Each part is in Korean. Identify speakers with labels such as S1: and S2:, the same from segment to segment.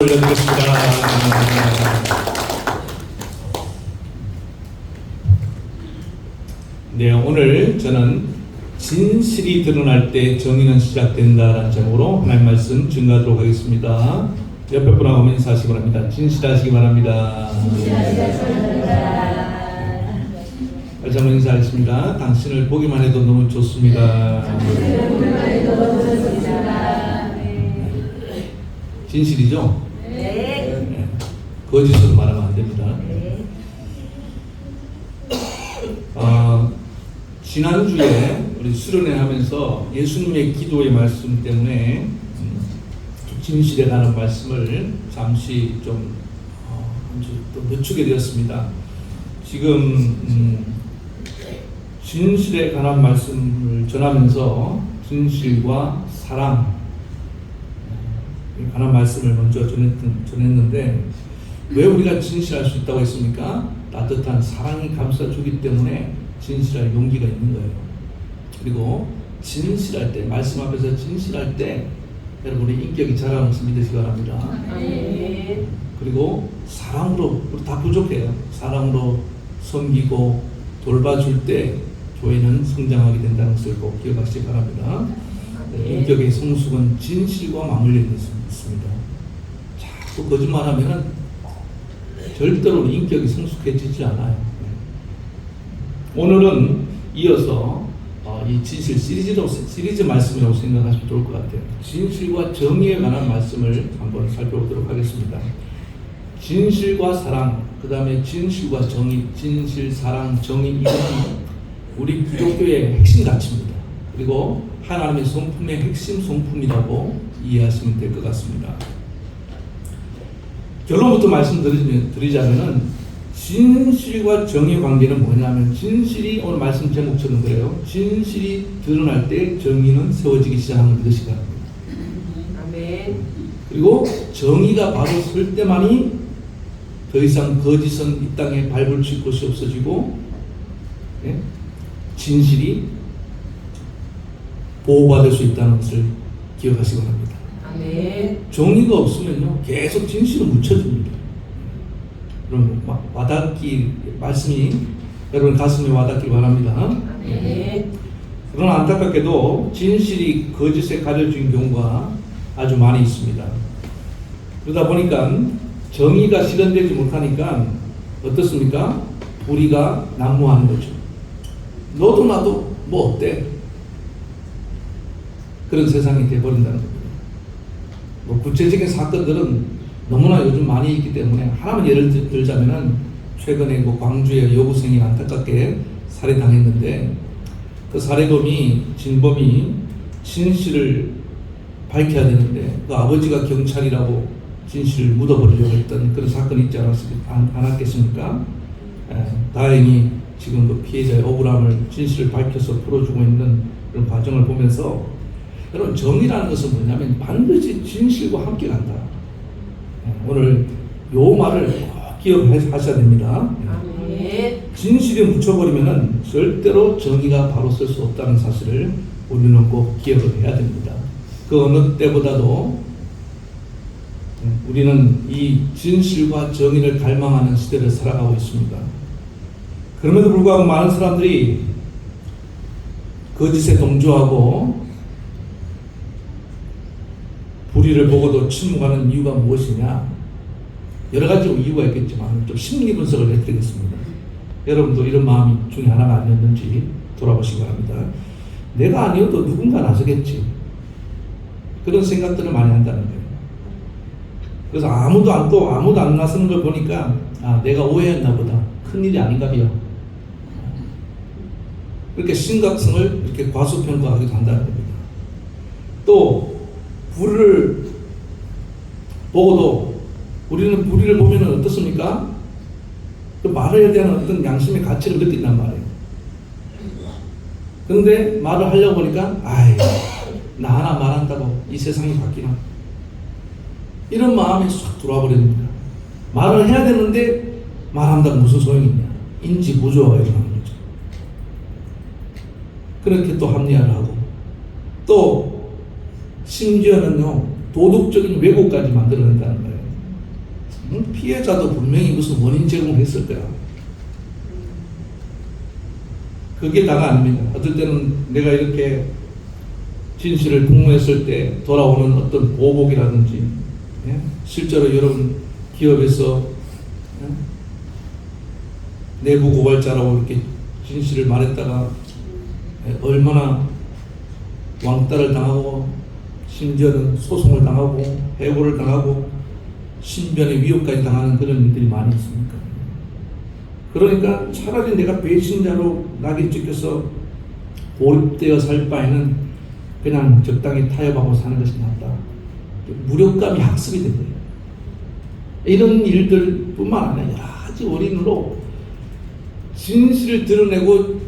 S1: 올려드리겠습니다. 네, 오늘 저는 진실이 드러날 때 정의는 시작된다라는 제목으로 하나님 말씀 증거하도록 하겠습니다. 옆에 분하고 인사하시기 바랍니다. 진실하시기 바랍니다. 다시 한번 인사하겠습니다. 당신을 보기만 해도 너무 좋습니다. 진실이죠? 네. 거짓으로 말하면 안 됩니다. 지난주에 우리 수련회 하면서 예수님의 기도의 말씀 때문에 진실에 관한 말씀을 잠시 좀 늦추게 되었습니다. 지금 진실에 관한 말씀을 전하면서 진실과 사랑에 관한 말씀을 먼저 전했는데, 왜 우리가 진실할 수 있다고 했습니까? 따뜻한 사랑이 감싸주기 때문에 진실할 용기가 있는 거예요. 그리고 진실할 때, 말씀 앞에서 진실할 때 여러분의 인격이 자라는 것을 믿으시기 바랍니다. 그리고 사랑으로, 우리 다 부족해요. 사랑으로 섬기고 돌봐줄 때 교회는 성장하게 된다는 것을 꼭 기억하시기 바랍니다. 인격의 성숙은 진실과 맞물려 있습니다. 자꾸 거짓말하면 절대로 인격이 성숙해지지 않아요. 오늘은 이어서 이 진실 시리즈 말씀이라고 생각하시면 좋을 것 같아요. 진실과 정의에 관한 말씀을 한번 살펴보도록 하겠습니다. 진실과 사랑, 그 다음에 진실과 정의, 진실, 사랑, 정의, 이것은 우리 기독교의 핵심 가치입니다. 그리고 하나님의 성품의 핵심 성품이라고 이해하시면 될 것 같습니다. 결론부터 말씀드리자면은 진실과 정의 관계는 뭐냐면, 진실이 오늘 말씀 제목처럼 그래요. 진실이 드러날 때 정의는 세워지기 시작하는 것이 바랍니다.
S2: 아멘.
S1: 그리고 정의가 바로 설 때만이 더 이상 거짓은 이 땅에 발붙일 곳이 없어지고, 진실이 보호받을 수 있다는 것을 기억하시기 바랍니다.
S2: 아멘.
S1: 정의가 없으면요, 계속 진실은 묻혀집니다. 그럼 와닿기, 말씀이 여러분 가슴에 와닿길 바랍니다.
S2: 아멘.
S1: 그러나 안타깝게도 진실이 거짓에 가려진 경우가 아주 많이 있습니다. 그러다 보니까 정의가 실현되지 못하니까 어떻습니까? 불의가 난무하는 거죠. 너도 나도 뭐 어때? 그런 세상이 되어버린다는 겁니다. 뭐 구체적인 사건들은 너무나 요즘 많이 있기 때문에 하나만 예를 들자면은, 최근에 뭐 광주의 여고생이 안타깝게 살해당했는데, 그 살해범이, 진범이 진실을 밝혀야 되는데 그 아버지가 경찰이라고 진실을 묻어버리려고 했던 그런 사건이 있지 않았겠습니까? 다행히 지금 그 피해자의 억울함을, 진실을 밝혀서 풀어주고 있는 그런 과정을 보면서, 여러분 정의라는 것은 뭐냐면 반드시 진실과 함께 간다. 오늘 요 말을 꼭 기억하셔야 됩니다. 진실에 묻혀버리면 절대로 정의가 바로 설 수 없다는 사실을 우리는 꼭 기억을 해야 됩니다. 그 어느 때보다도 우리는 이 진실과 정의를 갈망하는 시대를 살아가고 있습니다. 그럼에도 불구하고 많은 사람들이 거짓에 동조하고 불의를 보고도 침묵하는 이유가 무엇이냐? 여러 가지 이유가 있겠지만 좀 심리 분석을 해드리겠습니다. 여러분도 이런 마음이 중에 하나가 아니었는지 돌아보시기 바랍니다. 내가 아니어도 누군가 나서겠지. 그런 생각들을 많이 한다는 거예요. 그래서 아무도 안 나서는 걸 보니까, 내가 오해했나 보다. 큰일이 아닌가 봐요. 그렇게 심각성을 이렇게 과소평가하기도 한다는 겁니다. 또 불의를 보고도, 우리는 불의를 보면 어떻습니까? 그 말에 대한 어떤 양심의 가치를 느낀단 말이에요. 그런데 말을 하려고 보니까, 나 하나 말한다고 이 세상이 바뀌나? 이런 마음이 쏙 들어와 버립니다. 말을 해야 되는데 말한다고 무슨 소용이 있냐? 인지 부조화가 일어나는 거죠. 그렇게 또 합리화를 하고, 또 심지어는요 도덕적인 왜곡까지 만들어낸다는 거예요. 피해자도 분명히 무슨 원인 제공을 했을 거야. 그게 다가 아닙니다. 어떨 때는 내가 이렇게 진실을 폭로했을 때 돌아오는 어떤 보복이라든지, 예? 실제로 여러분 기업에서 예? 내부 고발자라고 이렇게 진실을 말했다가 예? 얼마나 왕따를 당하고 심지어는 소송을 당하고 해고를 당하고 신변의 위협까지 당하는 그런 일들이 많이 있습니까? 그러니까 차라리 내가 배신자로 낙인 찍혀서 고립되어 살 바에는 그냥 적당히 타협하고 사는 것이 낫다. 무력감이 학습이 된 거예요. 이런 일들뿐만 아니라 여러 가지 원인으로 진실을 드러내고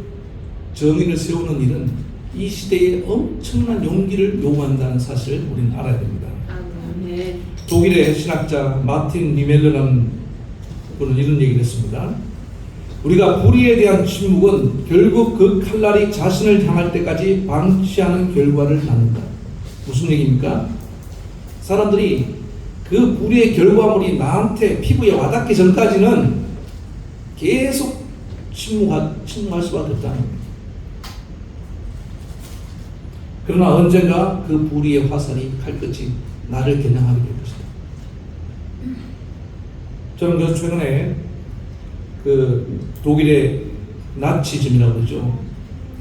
S1: 정의를 세우는 일은 이 시대에 엄청난 용기를 요구한다는 사실을 우리는 알아야 됩니다.
S2: 아멘.
S1: 독일의 신학자 마틴 리멜러라는 분은 이런 얘기를 했습니다. 우리가 불의에 대한 침묵은 결국 그 칼날이 자신을 향할 때까지 방치하는 결과를 낳는다. 무슨 얘기입니까? 사람들이 그 불의의 결과물이 나한테 피부에 와닿기 전까지는 계속 침묵할 수밖에 없다는 겁니다. 그러나 언젠가 그 불의의 화살이 칼끝이 나를 겨냥하게 될 것이다. 저는 최근에 그 독일의 나치즘이라고 그러죠.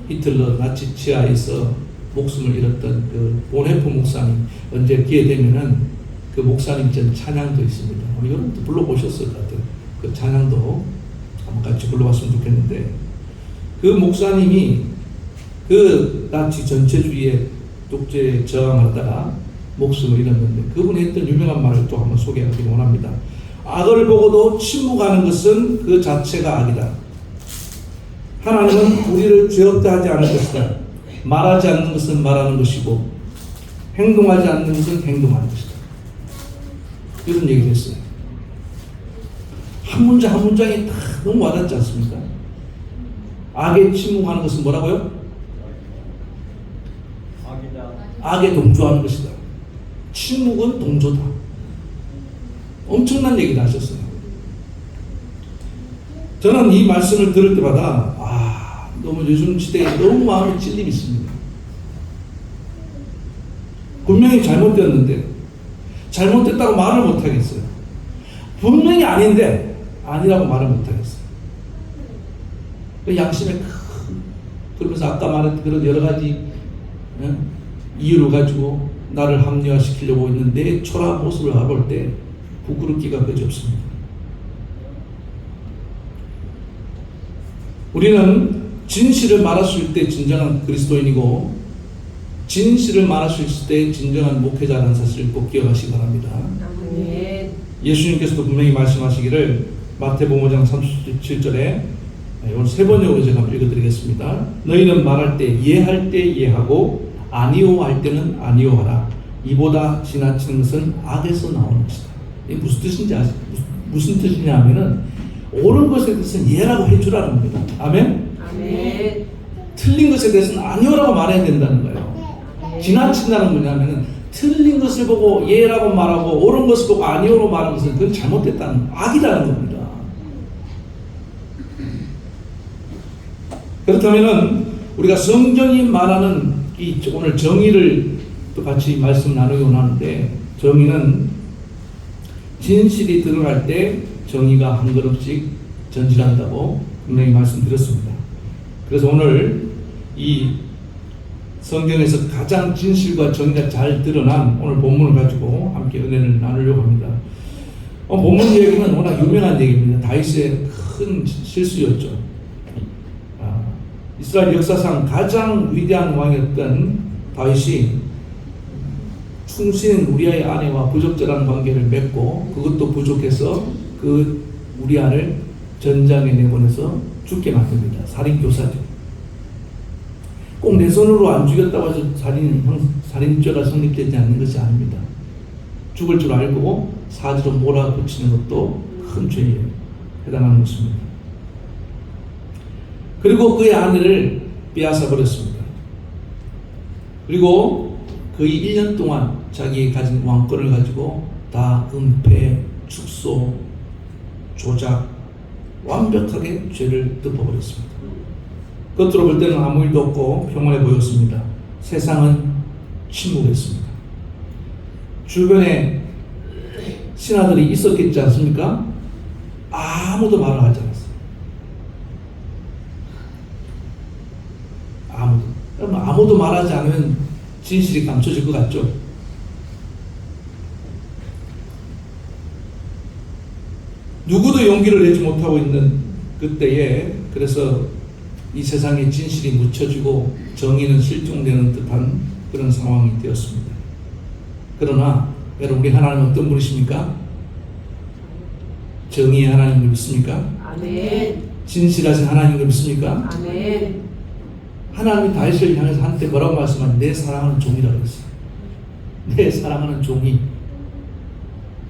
S1: 히틀러 나치 치하에서 목숨을 잃었던 그 본헤프 목사님, 언제 기회 되면은 그 목사님 전 찬양도 있습니다. 여러분도 불러보셨을 것 같아요. 그 찬양도 한번 같이 불러봤으면 좋겠는데, 그 목사님이 그 나치 전체주의의 독재에 저항하다가 목숨을 잃었는데, 그분이 했던 유명한 말을 또 한번 소개하기 원합니다. 악을 보고도 침묵하는 것은 그 자체가 악이다. 하나님은 우리를 죄 없다 하지 않을 것이다. 말하지 않는 것은 말하는 것이고 행동하지 않는 것은 행동하는 것이다. 이런 얘기를 했어요. 한 문장 한 문장이 다 너무 와닿지 않습니까? 악에 침묵하는 것은 뭐라고요? 악에 동조하는 것이다. 침묵은 동조다. 엄청난 얘기를 하셨어요. 저는 이 말씀을 들을 때마다 너무 요즘 시대에 너무 마음에 찔림이 있습니다. 분명히 잘못되었는데 잘못됐다고 말을 못하겠어요. 분명히 아닌데 아니라고 말을 못하겠어요. 양심에 그러면서 아까 말했던 그런 여러 가지 이유를 가지고 나를 합리화시키려고 있는 내 초라한 모습을 바라볼 때 부끄럽기가 그지없습니다. 우리는 진실을 말할 수 있을 때 진정한 그리스도인이고 진실을 말할 수 있을 때 진정한 목회자라는 사실을 꼭 기억하시기 바랍니다.
S2: 아멘.
S1: 예수님께서도 분명히 말씀하시기를 마태복음 5장 37절에 오늘 세 번역으로 제가 한번 읽어드리겠습니다. 너희는 말할 때 예할 때 예하고 아니오 할 때는 아니오 하라. 이보다 지나치는 것은 악에서 나오는 것이다. 이게 무슨 뜻인지 아시죠? 무슨 뜻이냐 하면은 옳은 것에 대해서는 예라고 해주라는 겁니다. 아멘?
S2: 아멘.
S1: 틀린 것에 대해서는 아니오라고 말해야 된다는 거예요. 지나친다는 뭐냐면은 틀린 것을 보고 예라고 말하고 옳은 것을 보고 아니오로 말하는 것은 그건 잘못됐다는 악이라는 겁니다. 그렇다면은 우리가 성경이 말하는 이 오늘 정의를 또 같이 말씀 나누기 원하는데, 정의는 진실이 드러날 때 정의가 한 걸음씩 전진한다고 분명히 말씀드렸습니다. 그래서 오늘 이 성경에서 가장 진실과 정의가 잘 드러난 오늘 본문을 가지고 함께 은혜를 나누려고 합니다. 본문 얘기는 워낙 유명한 얘기입니다. 다윗의 큰 실수였죠. 이스라엘 역사상 가장 위대한 왕이었던 다윗이 충신인 우리아의 아내와 부적절한 관계를 맺고 그것도 부족해서 그 우리아를 전장에 내보내서 죽게 만듭니다. 살인교사죠. 꼭 내 손으로 안 죽였다고 해서 살인죄가 성립되지 않는 것이 아닙니다. 죽을 줄 알고 사지로 몰아붙이는 것도 큰 죄에 해당하는 것입니다. 그리고 그의 아내를 빼앗아 버렸습니다. 그리고 거의 1년 동안 자기 가진 왕권을 가지고 다 은폐, 축소, 조작, 완벽하게 죄를 덮어버렸습니다. 겉으로 볼 때는 아무 일도 없고 평온해 보였습니다. 세상은 침묵했습니다. 주변에 신하들이 있었겠지 않습니까? 아무도 말을 하지 않았어요. 아무도 말하지 않으면 진실이 감춰질 것 같죠? 누구도 용기를 내지 못하고 있는 그때에, 그래서 이 세상에 진실이 묻혀지고 정의는 실종되는 듯한 그런 상황이 되었습니다. 그러나 여러분, 우리 하나님은 어떤 분이십니까? 정의의 하나님을 믿습니까?
S2: 아멘.
S1: 진실하신 하나님을 믿습니까?
S2: 아멘.
S1: 하나님이 다윗을 향해서 한때 뭐라고 말씀하면 내 사랑하는 종이라고 했어요. 내 사랑하는 종이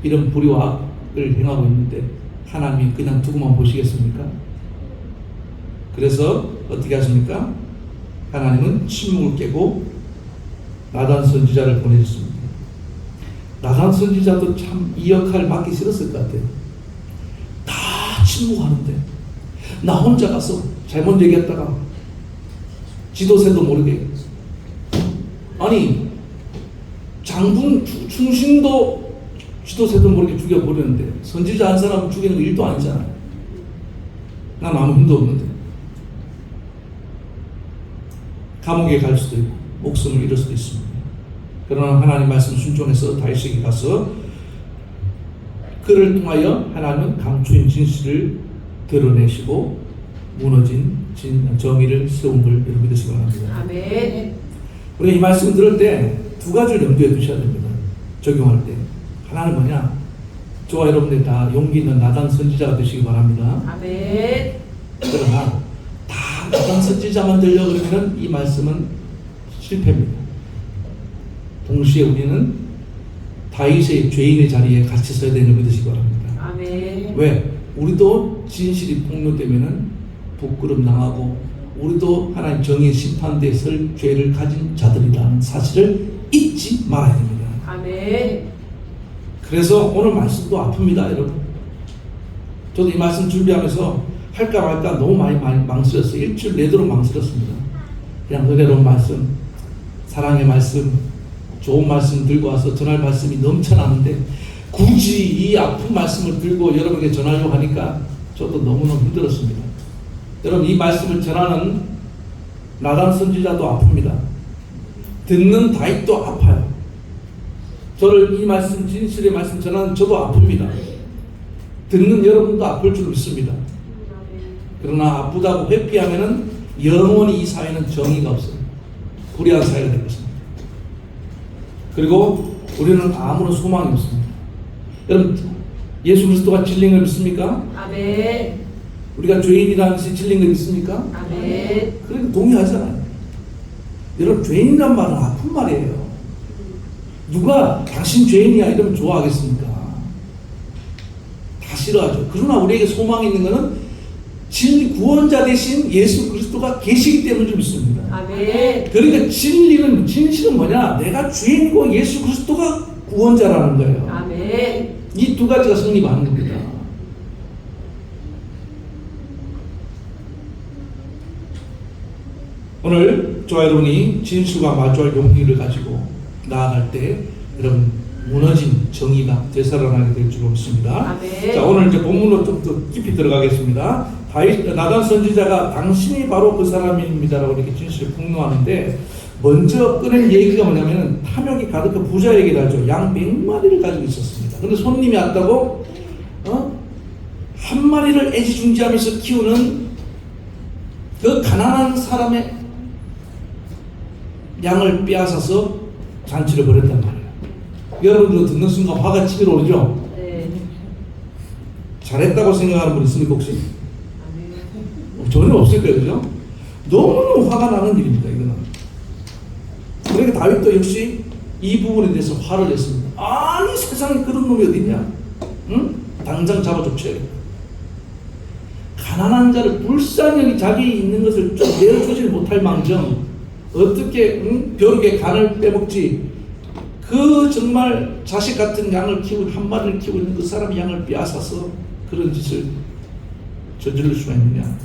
S1: 이런 불의와 악을 행하고 있는데 하나님이 그냥 두고만 보시겠습니까? 그래서 어떻게 하십니까? 하나님은 침묵을 깨고 나단 선지자를 보내셨습니다. 나단 선지자도 참 이 역할을 맡기 싫었을 것 같아요. 다 침묵하는데 나 혼자 가서 잘못 얘기했다가 지도새도 모르게, 아니 장군 충신도 지도새도 모르게 죽여버렸는데 선지자 한 사람 죽이는 거 일도 아니잖아요. 난 아무 힘도 없는데. 감옥에 갈 수도 있고 목숨을 잃을 수도 있습니다. 그러나 하나님 말씀 순종해서 다윗에게 가서 그를 통하여 하나님은 감추인 진실을 드러내시고 무너진 정의를 세운 걸 여러분 믿으시기 바랍니다.
S2: 아멘.
S1: 우리가 이 말씀 들을 때 두 가지를 염두에 두셔야 됩니다. 적용할 때. 하나는 뭐냐? 저와 여러분들 다 용기 있는 나단 선지자가 되시기 바랍니다.
S2: 아멘.
S1: 그러나 다 나단 선지자만 되려고 그러면 이 말씀은 실패입니다. 동시에 우리는 다윗의 죄인의 자리에 같이 서야 되는 걸 믿으시기 바랍니다.
S2: 아멘.
S1: 왜? 우리도 진실이 폭로되면은 부끄럼 당하고 우리도 하나님 정의 심판대에 설 죄를 가진 자들이라는 사실을 잊지 말아야 됩니다.
S2: 아멘.
S1: 그래서 오늘 말씀도 아픕니다, 여러분. 저도 이 말씀 준비하면서 할까 말까 너무 많이 망설였어요. 일주일 내도록 망설였습니다. 그냥 은혜로운 말씀, 사랑의 말씀, 좋은 말씀 들고 와서 전할 말씀이 넘쳐나는데 굳이 이 아픈 말씀을 들고 여러분에게 전하려고 하니까 저도 너무너무 힘들었습니다. 여러분, 이 말씀을 전하는 나단 선지자도 아픕니다. 듣는 다윗도 아파요. 저를 이 말씀, 진실의 말씀 전하는 저도 아픕니다. 듣는 여러분도 아플 줄 믿습니다. 그러나 아프다고 회피하면은 영원히 이 사회는 정의가 없어요. 불의한 사회가 될 것입니다. 그리고 우리는 아무런 소망이 없습니다. 여러분, 예수 그리스도가 진리인 걸 믿습니까?
S2: 아멘.
S1: 우리가 죄인이라는 것이 진리인 걸 믿습니까?
S2: 아멘.
S1: 그러니까 동의하잖아요. 여러분, 죄인이란 말은 아픈 말이에요. 누가 당신 죄인이야 이러면 좋아하겠습니까? 다 싫어하죠. 그러나 우리에게 소망이 있는 것은 진리 구원자 대신 예수 그리스도가 계시기 때문에 좀 있습니다.
S2: 아멘.
S1: 그러니까 진실은 뭐냐? 내가 주인이고 예수 그리스도가 구원자라는 거예요.
S2: 아멘.
S1: 이 두 가지가 성립하는 겁니다. 오늘 저와 여러분이 진실과 마주할 용기를 가지고 나아갈 때 여러분 무너진 정의가 되살아나게 될 줄 믿습니다.
S2: 아멘.
S1: 자, 오늘 이제 본문으로 좀 더 깊이 들어가겠습니다. 나단 선지자가 당신이 바로 그 사람입니다라고 이렇게 진실을 폭로하는데 먼저 꺼낸 얘기가 뭐냐면 탐욕이 가득한 부자 얘기를 하죠. 양 100마리를 가지고 있었습니다. 근데 손님이 왔다고 한 마리를 애지중지하면서 키우는 그 가난한 사람의 양을 빼앗아서 잔치를 벌였단 말이에요. 여러분들 듣는 순간 화가 치밀어 오르죠?
S2: 네.
S1: 잘했다고 생각하는 분 있습니까 혹시?
S2: 아멘.
S1: 전혀 없을 거예요, 그죠? 너무너무 화가 나는 일입니다, 이거는. 그러니까 다윗도 역시 이 부분에 대해서 화를 냈습니다. 아니, 세상에 그런 놈이 어딨냐? 응? 당장 잡아 쫓아야겠다. 가난한 자를 불쌍히 자기 있는 것을 좀 내어주지 못할 망정 어떻게 벼룩의 간을 빼먹지? 그 정말 자식 같은 양을 키우고 한 마리를 키우고 있는 그 사람의 양을 빼앗아서 그런 짓을 저지를 수가 있느냐?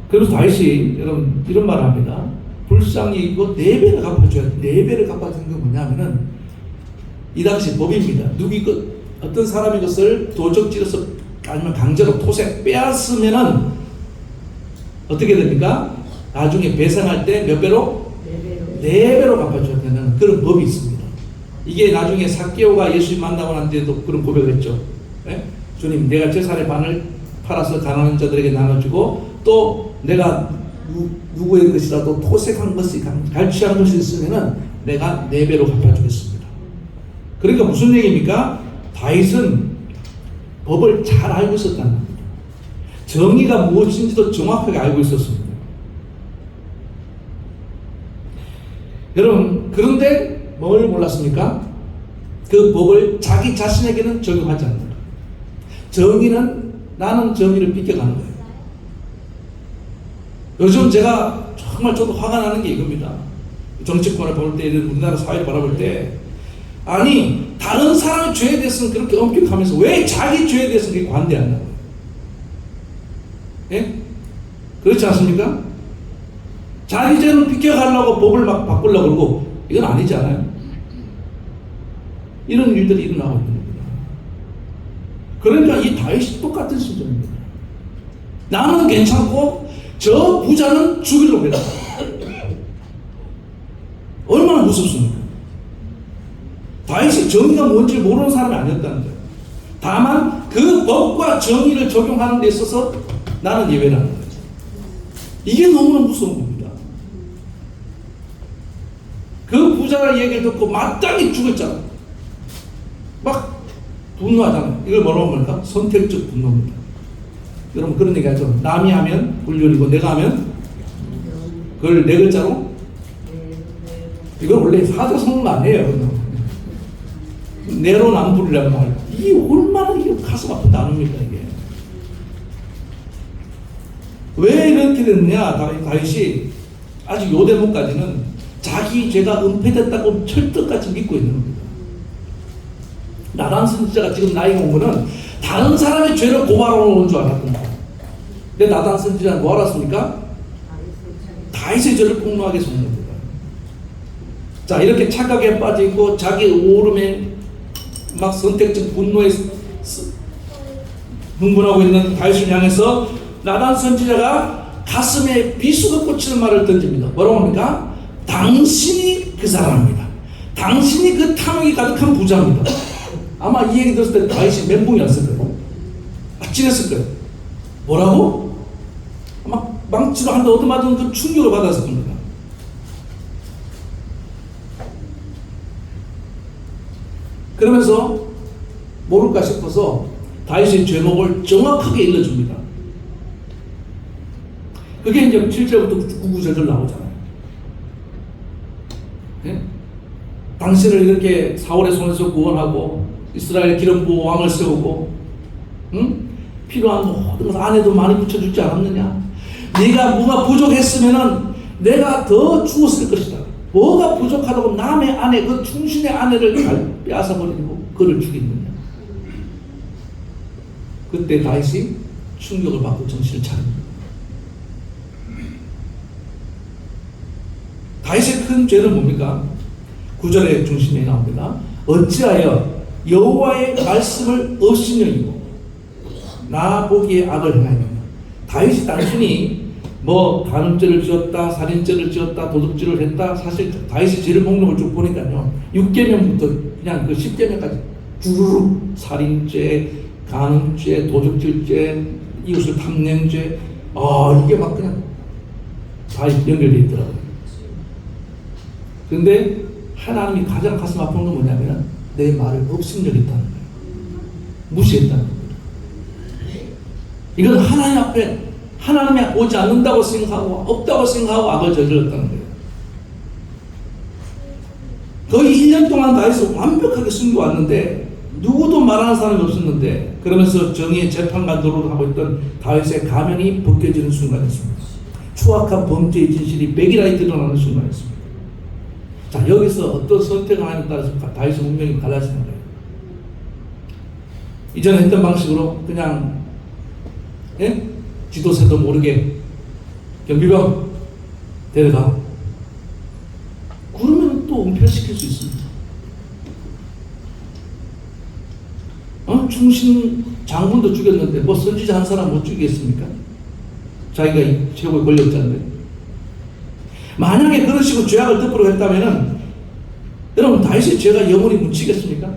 S1: 그래서 다윗이 여러분 이런 말을 합니다. 불쌍히 이거 4배를 갚아줘야 돼. 4배를 갚아주는 게 뭐냐면은 이 당시 법입니다. 어떤 사람이 그것을 도적질해서 아니면 강제로 토색 빼앗으면은 어떻게 됩니까? 나중에 배상할 때 몇 배로? 4배로 갚아줘야 되는 그런 법이 있습니다. 이게 나중에 삭개오가 예수님 만나고 난 뒤에도 그런 고백을 했죠. 네? 주님, 내가 재산의 반을 팔아서 가난한 자들에게 나눠주고 또 내가 누구의 것이라도 토색한 것이 갈취한 것이 있으면은 내가 4배로 갚아주겠습니다. 그러니까 무슨 얘기입니까? 다윗은 법을 잘 알고 있었다는 겁니다. 정의가 무엇인지도 정확하게 알고 있었습니다. 여러분, 그런데 뭘 몰랐습니까? 그 법을 자기 자신에게는 적용하지 않는 거예요. 정의는 나는 정의를 비껴가는 거예요. 요즘 제가 정말 저도 화가 나는 게 이겁니다. 정치권을 볼 때, 우리나라 사회를 바라볼 때, 아니 다른 사람의 죄에 대해서는 그렇게 엄격하면서 왜 자기 죄에 대해서는 그렇게 관대한다고? 예? 그렇지 않습니까? 자기 죄는 비껴가려고 법을 막 바꾸려고 그러고 이건 아니잖아요. 이런 일들이 일어나고 있는 겁니다. 그러니까 이 다윗이 똑같은 수준입니다. 나는 괜찮고 저 부자는 죽이려고 했다. 얼마나 무섭습니까? 다윗이 정의가 뭔지 모르는 사람이 아니었다는 거예요. 다만 그 법과 정의를 적용하는 데 있어서 나는 예외라는 거예요. 이게 너무나 무서운 겁니다. 그 부자의 얘기를 듣고 마땅히 죽었잖아. 막 분노하잖아요. 이걸 뭐라고 합니까? 선택적 분노입니다. 여러분 그런 얘기 하죠. 남이 하면 불륜이고 내가 하면 그걸 4글자로? 이건 원래 사자성어가 아니에요. 내로남불이라는 말. 이게 얼마나 이게 가슴 아픈 단어입니까, 이게. 왜 이렇게 됐느냐, 다윗이 아직 요 대목까지는 자기 죄가 은폐됐다고 철떡같이 믿고 있는 겁니다. 나단 선지자가 지금 나이가 오면은 다른 사람의 죄를 고발하러 온 줄 알았던 거야. 근데 나단 선지자는 뭐 알았습니까? 다윗의 죄를 폭로하게 속는 겁니다. 자, 이렇게 착각에 빠져 있고 자기 오름에 막 선택적 분노에 흥분하고 있는 다윗을 향해서 나단 선지자가 가슴에 비수가 꽂히는 말을 던집니다. 뭐라고 합니까? 당신이 그 사람입니다. 당신이 그 탐욕이 가득한 부자입니다. 아마 이 얘기 들었을 때 다윗이 멘붕이 왔을 거예요. 아찔했을 거예요. 뭐라고? 아마 망치로 한 대 얻어맞은 그 충격을 받았을 겁니다. 그러면서 모를까 싶어서 다윗의 죄목을 정확하게 일러줍니다. 그게 이제 7절부터 9절절 나오잖아요. 네? 당신을 이렇게 사울의 손에서 구원하고 이스라엘 기름 부어 왕을 세우고 필요한 모든 것 안에도 많이 붙여주지 않았느냐? 네가 뭐가 부족했으면은 내가 더 주었을 것이다. 뭐가 부족하다고 남의 아내, 그 충신의 아내를 빼앗아버리고 그를 죽이느냐? 그때 다윗이 충격을 받고 정신을 차립니다. 다윗의 큰 죄는 뭡니까? 9절의 중심에 나옵니다. 어찌하여 여호와의 말씀을 업신여기고 나 보기에 악을 행하느냐? 다윗이 단순히 뭐 간음죄를 지었다, 살인죄를 지었다, 도둑질을 했다. 사실 다윗의 죄를 목록을 쭉 보니까요, 6계명부터 그냥 그 10계명까지 주르륵 살인죄, 간음죄, 도둑질죄, 이웃을 탐냄죄, 이게 막 그냥 다 연결되어 있더라고요. 그런데 하나님이 가장 가슴 아픈 건 뭐냐면 내 말을 업신여겼다는 거예요. 무시했다는 거예요. 이건 하나님 앞에 하나님이 오지 않는다고 생각하고 없다고 생각하고 악을 저질렀다는 거예요. 거의 1년 동안 다윗을 완벽하게 숨겨왔는데 누구도 말하는 사람이 없었는데, 그러면서 정의의 재판관 노릇을 하고 있던 다윗의 가면이 벗겨지는 순간이었습니다. 추악한 범죄의 진실이 백일하게 드러나는 순간이었습니다. 자, 여기서 어떤 선택을 하느냐에 따라서 다윗의 운명이 갈라지는 거예요. 이전에 했던 방식으로 그냥 예? 지도세도 모르게 경비병 데려가. 그러면 또 은폐시킬 수 있습니다. 충신 장군도 죽였는데 뭐 선지자 한 사람 못 죽이겠습니까? 자기가 최고의 권력자인데. 만약에 그런 식으로 죄악을 덮으려고 했다면은 여러분 다윗의 죄가 영원히 묻히겠습니까?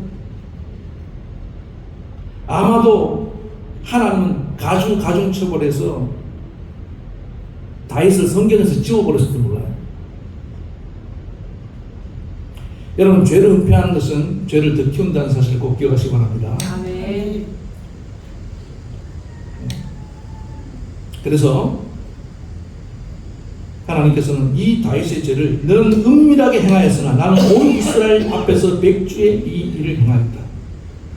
S1: 아마도 하나님은 가중 처벌해서 다윗을 성경에서 지워버렸을지 몰라요. 여러분 죄를 은폐하는 것은 죄를 더 키운다는 사실을 꼭 기억하시기 바랍니다.
S2: 아멘.
S1: 그래서 하나님께서는 이 다윗의 죄를 너는 은밀하게 행하였으나 나는 온 이스라엘 앞에서 백주의 이 일을 행하였다.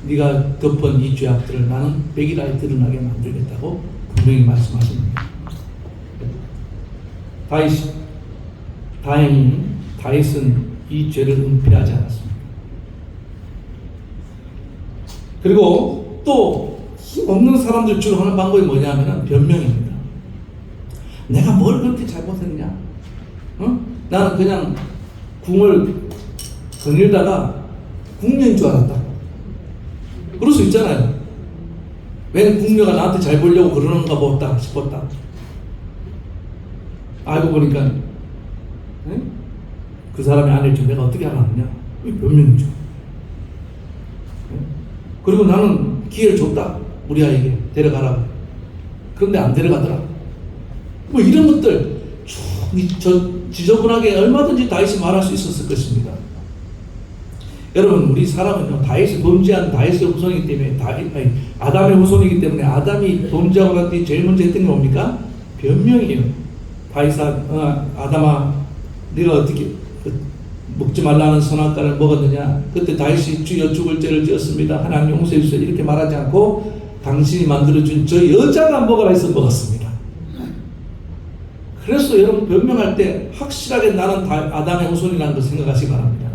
S1: 네가 덮은 이 죄악들을 나는 백일하에 드러나게 만들겠다고 분명히 말씀하십니다. 다행히 다윗은 이 죄를 은폐하지 않았습니다. 그리고 또 힘없는 사람들 주로 하는 방법이 뭐냐면 변명입니다. 내가 뭘 그렇게 잘못했냐? 나는 그냥 궁을 거닐다가 궁녀인 줄 알았다. 그럴 수 있잖아요. 왜 궁녀가 나한테 잘 보려고 그러는가 보다 싶었다. 알고 보니까 그 사람이 아닐 줄 내가 어떻게 알았느냐? 변명이죠. 그리고 나는 기회를 줬다. 우리 아이에게 데려가라. 그런데 안 데려가더라. 뭐 이런 것들 지저분하게 얼마든지 다윗이 말할 수 있었을 것입니다. 여러분 우리 사람은요 다윗이 범죄한 다윗의 후손이기 때문에 아담의 후손이기 때문에 아담이 범죄하고 난 뒤에 제일 먼저 했던 게 뭡니까? 변명이에요. 아담아 네가 어떻게 먹지 말라는 선악과를 먹었느냐? 그때 다윗이 주여 죽을 죄를 지었습니다. 하나님 용서해 주세요. 이렇게 말하지 않고 당신이 만들어준 저 여자가 먹으라 해서 먹었습니다. 그래서 여러분 변명할 때 확실하게 나는 아담의 후손이라는 걸 생각하시기 바랍니다.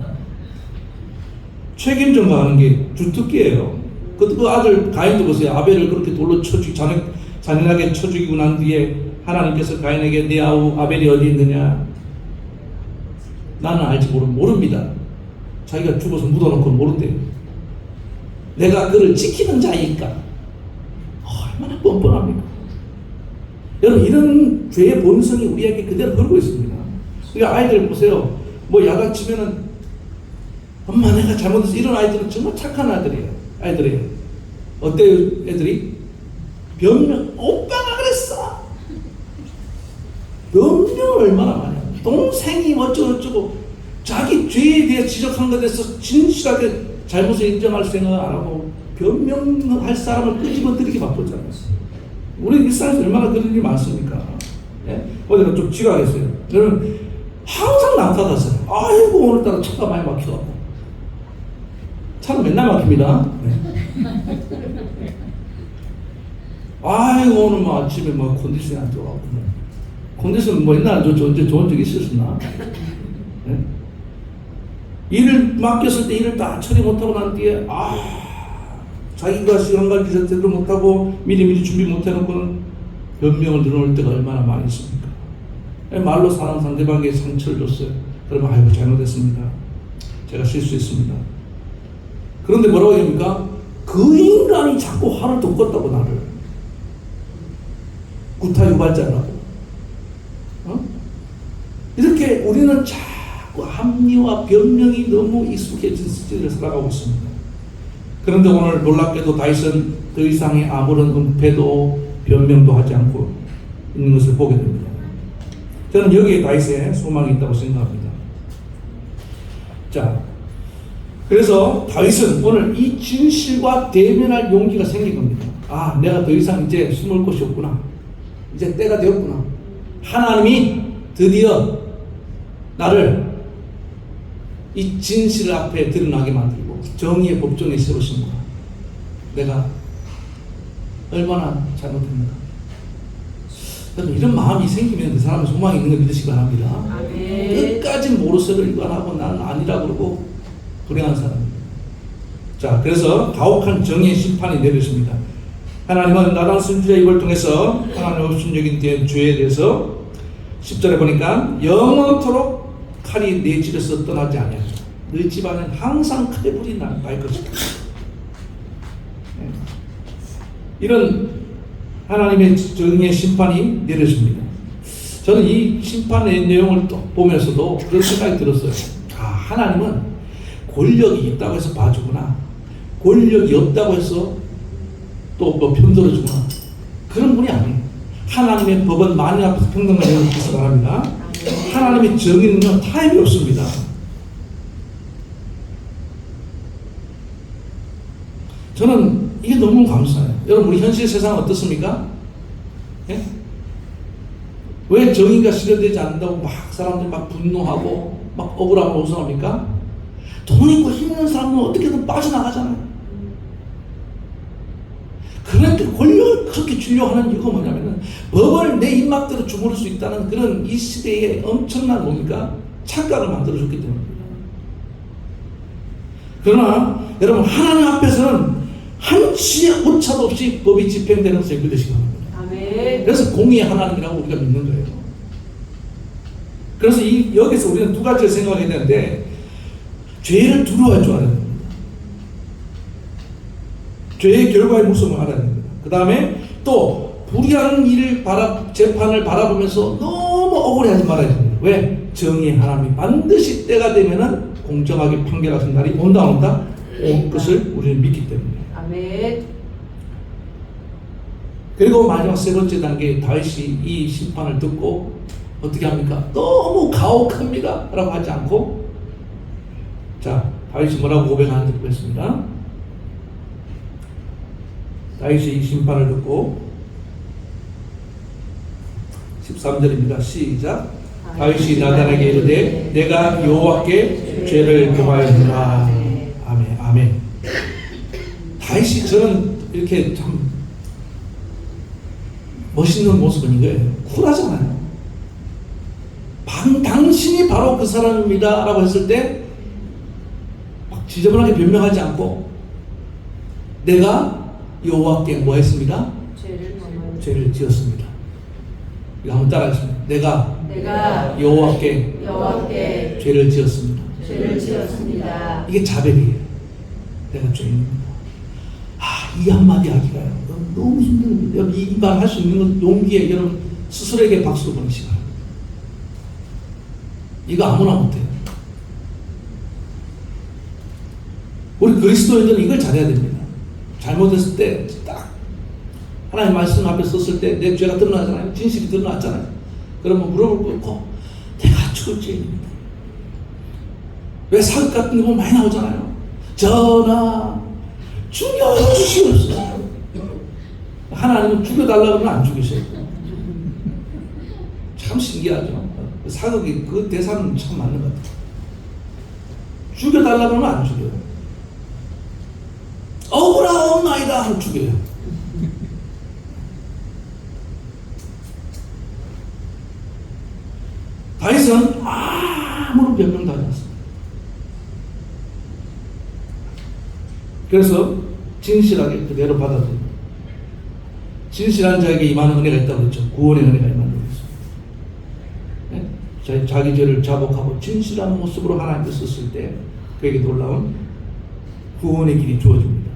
S1: 책임 전가하는 게 주특기예요. 그 아들 가인도 보세요. 아벨을 그렇게 돌로 잔인하게 쳐 죽이고 난 뒤에 하나님께서 가인에게 네 아우 아벨이 어디 있느냐? 나는 알지 모릅니다. 자기가 죽어서 묻어놓고 모른대요. 내가 그를 지키는 자이니까. 얼마나 뻔뻔합니까? 여러분 이런 죄의 본성이 우리에게 그대로 걸고 있습니다. 그러니까 아이들 보세요. 뭐 야단치면은 엄마 내가 잘못해서 이런 아이들은 정말 착한 아이들이에요. 어때요 애들이? 변명 오빠가 그랬어. 변명을 얼마나 많이 해요. 동생이 어쩌고 자기 죄에 대해 지적한 것에 대해서 진실하게 잘못을 인정할 생각을 안 하고 변명할 사람을 끄집어들이기 바쁘잖아요. 우리 일상에서 얼마나 그런 일이 많습니까? 예? 어제는 좀 지각했어요. 저는 항상 남탓하세요. 아이고 오늘따라 차가 많이 막혀갖고. 차는 맨날 막힙니다. 네. 아이고 오늘 뭐 아침에 뭐 컨디션이 안 좋아갖고. 컨디션 뭐 옛날에 언제 좋은 적이 있었나? 네? 일을 맡겼을 때 일을 다 처리 못하고 난 뒤에 자기가 시간 관리 제대로 못하고 미리미리 준비 못해놓고는 변명을 늘어놓을 때가 얼마나 많이 있습니까? 말로 사람 상대방에게 상처를 줬어요. 그러면 아이고 잘못했습니다. 제가 실수했습니다. 그런데 뭐라고 합니까? 그 인간이 자꾸 화를 돋궜다고 나를 구타 유발자라고. 이렇게 우리는 자꾸 합리와 변명이 너무 익숙해진 시대를 살아가고 있습니다. 그런데 오늘 놀랍게도 다윗은 더 이상의 아무런 은폐도 변명도 하지 않고 있는 것을 보게 됩니다. 저는 여기에 다윗의 소망이 있다고 생각합니다. 자, 그래서 다윗은 오늘 이 진실과 대면할 용기가 생긴 겁니다. 내가 더 이상 이제 숨을 곳이 없구나. 이제 때가 되었구나. 하나님이 드디어 나를 이 진실 앞에 드러나게 만들고 정의의 법정에 세우신구나. 내가 얼마나 잘못했는가. 이런 마음이 생기면 그 사람은 소망이 있는 걸 믿으시기 바랍니다. 끝까지 모르쇠를 일관하고 나는 아니라 그러고 불행한 사람입니다. 자, 그래서 가혹한 정의 심판이 내려집니다. 하나님은 나단 선지자 입을 통해서 하나님의 업신적인 죄에 대해서 10절에 보니까 영원토록 칼이 내 집에서 떠나지 아니하리라. 너희 집안은 항상 칼의 불이 날 것이다. 이런 하나님의 정의의 심판이 내려집니다. 저는 이 심판의 내용을 또 보면서도 그런 생각이 들었어요. 아, 하나님은 권력이 있다고 해서 봐주구나. 권력이 없다고 해서 또 뭐 편들어주구나. 그런 분이 아니에요. 하나님의 법은 만인 앞에서 평등한 여러분 뜻을 말합니다. 하나님의 정의는요, 타협이 없습니다. 저는 이게 너무 감사해요. 여러분, 우리 현실 세상은 어떻습니까? 예? 왜 정의가 실현되지 않는다고 막 사람들이 막 분노하고 막 억울함을 호소합니까? 돈 있고 힘 있는 사람은 어떻게든 빠져나가잖아요. 그러니까 권력을 그렇게 주려고 하는 이유가 뭐냐면은 법을 내 입맛대로 주무를 수 있다는 그런 이 시대에 엄청난 뭡니까? 착각을 만들어줬기 때문입니다. 그러나 여러분, 하나님 앞에서는 한치의 오차도 없이 법이 집행되는 것을 믿으시기 바랍니다.
S2: 아멘.
S1: 그래서 공의의 하나님이라고 우리가 믿는 거예요. 그래서 여기서 우리는 두 가지를 생각해야 되는데, 죄를 두려워할 줄 알아야 됩니다. 죄의 결과의 무서움을 알아야 됩니다. 그 다음에 또 불의한 일을 재판을 바라보면서 너무 억울해하지 말아야 됩니다. 왜? 정의의 하나님이 반드시 때가 되면은 공정하게 판결하신 날이 온다 온 것을 우리는 믿기 때문에.
S2: 아멘.
S1: 그리고 마지막 세 번째 단계, 다윗이 이 심판을 듣고 어떻게 합니까? 너무 가혹합니다 라고 하지 않고, 자, 다윗이 뭐라고 고백하는지 보겠습니다. 다윗이 이 심판을 듣고 13절입니다. 시작. 다윗이 나단에게 이르되 내가 여호와께 죄를 범하였노라. 아멘. 아멘. 다윗이 저는 이렇게 참 멋있는 모습은 이거예요. 쿨하잖아요. 당신이 바로 그 사람입니다 라고 했을 때 막 지저분하게 변명하지 않고, 내가 여호와께 뭐 했습니다? 죄를 지었습니다. 이거 한번 따라하겠습니다. 내가 여호와께 죄를 지었습니다. 이게 자백이에요. 내가 죄인입니다. 이 한마디 하기가요, 너무 힘듭니다. 여러분, 이 말 할 수 있는 건 용기에 여러분 스스로에게 박수를 보내시기 바랍니다. 이거 아무나 못해요. 우리 그리스도인들은 이걸 잘해야 됩니다. 잘못했을 때 딱 하나님 말씀 앞에 섰을 때 내 죄가 드러나잖아요. 진실이 드러났잖아요. 그러면 무릎을 꿇고 내가 죽을 죄인입니다. 왜 사극 같은 거 보면 많이 나오잖아요. 전하 죽여주시옵소서. 하나님은 죽여달라고 하면 안 죽이셔요. 참 신기하죠. 사극이 그 대사는 참 맞는 것 같아요. 죽여달라고 하면 안 죽여요. 억울하옵나이다 하면 죽여요. 다윗은 아무런 변명도 하지 않습니다. 그래서 진실하게 그대로 받아들입니다. 진실한 자에게 임하는 은혜가 있다고 했죠. 구원의 은혜가 임하는 것입니다. 네? 자기 죄를 자복하고 진실한 모습으로 하나님께 섰을 때 그에게 놀라운 구원의 길이 주어집니다.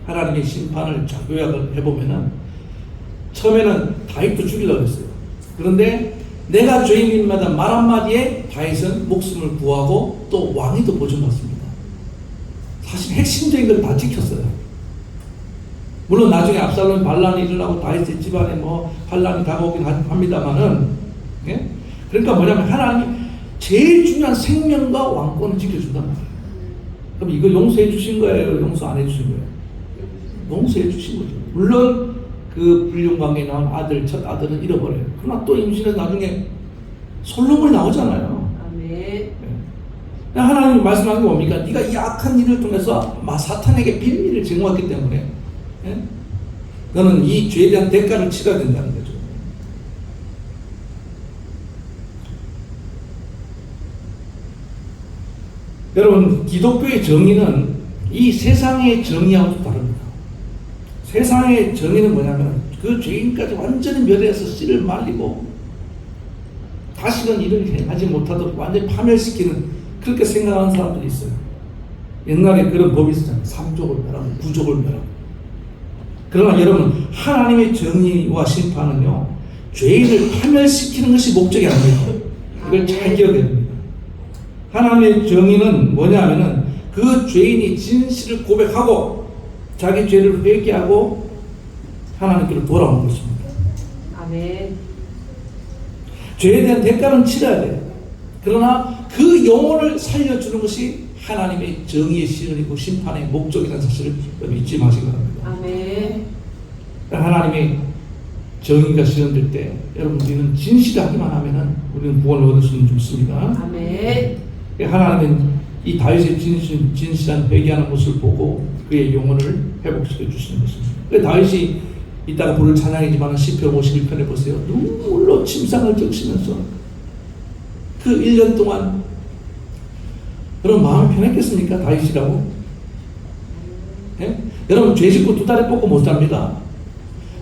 S1: 하나님의 심판을 요약을 해보면은, 처음에는 다윗도 죽이려고 했어요. 그런데 내가 죄인임마다 말 한마디에 다윗은 목숨을 구하고 또 왕위도 보존받습니다. 사실 핵심적인 걸 다 지켰어요. 물론 나중에 압살롬 반란이 일어나고 다윗의 집안에 뭐 반란이 다가오긴 합니다만은, 예? 그러니까 뭐냐면 하나님이 제일 중요한 생명과 왕권을 지켜준단 말이에요. 그럼 이거 용서해 주신 거예요? 용서 안 해 주신 거예요? 용서해 주신 거죠. 물론 그 불륜관계에 나온 첫 아들은 잃어버려요. 그러나 또 임신해서 나중에 솔로몬이 나오잖아요.
S2: 아멘.
S1: 네. 하나님이 말씀하는 게 뭡니까? 네가 이 악한 일을 통해서 사탄에게 비밀을 제공했기 때문에, 예? 너는 이 죄에 대한 대가를 치러야 된다는 거죠. 여러분, 기독교의 정의는 이 세상의 정의하고도 다릅니다. 세상의 정의는 뭐냐면 그 죄인까지 완전히 멸해서 씨를 말리고 다시는 일을 행하지 못하도록 완전히 파멸시키는, 그렇게 생각하는 사람들이 있어요. 옛날에 그런 법이 있었잖아요. 3족을 멸하고 9족을 멸하고. 그러나 여러분, 하나님의 정의와 심판은요, 죄인을 파멸시키는 것이 목적이 아닙니다. 이걸 잘 기억해야 됩니다. 하나님의 정의는 뭐냐면은 그 죄인이 진실을 고백하고 자기 죄를 회개하고 하나님께로 돌아오는 것입니다.
S2: 아멘.
S1: 죄에 대한 대가는 치러야 돼요. 그러나 그 영혼을 살려주는 것이 하나님의 정의의 실현이고 심판의 목적이라는 사실을 잊지 마시기 바랍니다.
S2: 아멘.
S1: 하나님의 정의가 실현될 때 여러분, 우리는 진실하기만 하면은 우리는 구원을 얻을 수는 있습니다.
S2: 아멘.
S1: 하나님은 이 다윗의 진실한 회개하는 모습을 보고 그의 영혼을 회복시켜 주시는 것입니다. 그래서 다윗이 이따가 부를 찬양이지만 시편 51편에 보세요. 눈물로 침상을 적시면서 그 1년 동안 여러분, 마음이 편했겠습니까? 다윗이라고? 예? 여러분, 죄 짓고 2달에 뽑고 못 삽니다.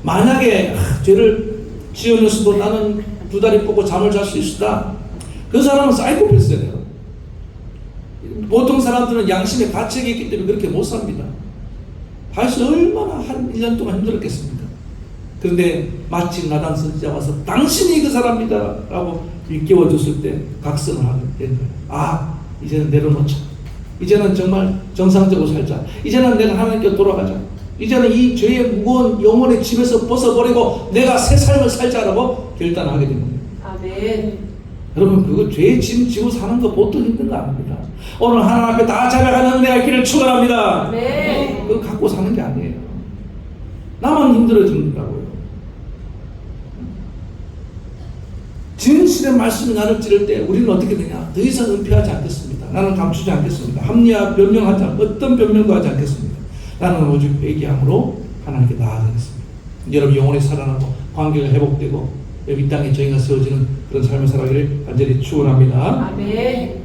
S1: 만약에 죄를 지었으도 나는 2달에 뽑고 잠을 잘 수 있다. 그 사람은 사이코패스예요. 보통 사람들은 양심의 가책이 있기 때문에 그렇게 못 삽니다. 다윗이 얼마나 한 1년 동안 힘들었겠습니까? 그런데 마침 나단 선지자가 와서 당신이 그 사람이다 라고 일깨워줬을 때 각성을 하게 된 거예요. 아, 이제는 내려놓자. 이제는 정말 정상적으로 살자. 이제는 내가 하나님께 돌아가자. 이제는 이 죄의 무거운 영혼의 짐에서 벗어버리고 내가 새 삶을 살자라고 결단하게 된 겁니다.
S2: 아멘.
S1: 여러분, 그거 죄의 짐 지고 사는 거 보통 힘든 거 아닙니다. 오늘 하나님 앞에 다 자백하는 은혜의 길을 축원합니다.
S2: 아멘.
S1: 그거 갖고 사는 게 아니에요. 나만 힘들어진다고요. 진실의 말씀이 나를 찌를 때 우리는 어떻게 되냐? 더 이상 은폐하지 않겠습니다. 나는 감추지 않겠습니다. 합리화, 변명하지 어떤 변명도 하지 않겠습니다. 나는 오직 회개함으로 하나님께 나아가겠습니다. 여러분, 영혼이 살아나고 관계가 회복되고 여기 땅에 저희가 세워지는 그런 삶을 살아가기를 간절히 축원합니다.
S2: 아멘.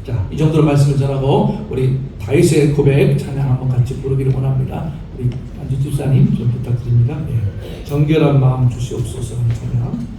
S1: 자, 이 정도로 말씀을 전하고 우리 다윗의 고백 찬양 한번 같이 부르기를 원합니다. 우리 안주 집사님 좀 부탁드립니다. 네. 정결한 마음 주시옵소서 하는 찬양.